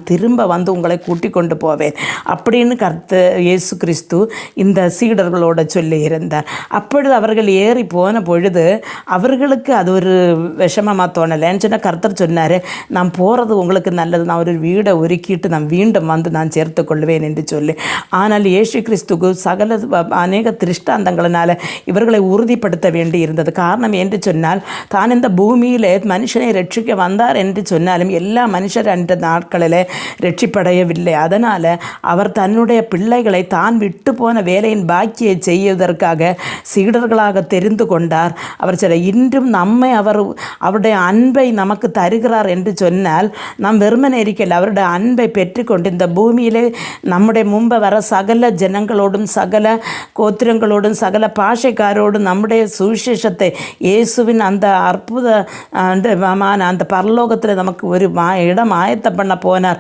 திரும்ப வந்து உங்களை கூட்டிக் கொண்டு போவேன் அப்படின்னு இயேசு கிறிஸ்து இந்த சீடர்களோட சொல்லி இருந்தார். அப்பொழுது அவர்கள் ஏறி போன பொழுது அவர்களுக்கு அது ஒரு விஷமமாக தோணலைன்னு சொன்னால் கர்த்தர் சொன்னார், நான் போகிறது உங்களுக்கு நல்லது, நான் ஒரு வீடை ஒருக்கிட்டு நான் மீண்டும் வந்து நான் சேர்த்து கொள்வேன் என்று சொல்லி. ஆனால் இயேசு கிறிஸ்துக்கு அநேக திருஷ்டாந்தங்களினால் இவர்களை உறுதிப்படுத்த வேண்டி இருந்தது. காரணம் என்று சொன்னால், தான் இந்த பூமியில் மனுஷனை ரட்சிக்க வந்தார் என்று சொன்னாலும் எல்லா மனுஷர் என்ற நாட்களில் ரட்சிப்படையவில்லை. அதனால் அவர் தன்னுடைய பிள்ளைகளை தான் விட்டு போன வேலையின் பாக்கியை செய்வதற்காக சீடர்களாக தெரிந்து கொண்டார். அவர் சில இன்றும் நம்மை அவருடைய அன்பை நமக்கு தருகிறார் என்று சொன்னால் நாம் வெறுமனே இருக்கல, அவருடைய அன்பை பெற்றுக்கொண்டு இந்த பூமியிலே நம்முடைய முன்பு வர சகல ஜனங்களோடும் சகல கோத்திரங்களோடும் சகல பாஷைக்காரோடும் நம்முடைய சுவிசேஷத்தை இயேசுவின் அந்த அற்புத அந்த பரலோகத்தில் நமக்கு ஒரு இடம் ஆயத்தம் பண்ண போனார்.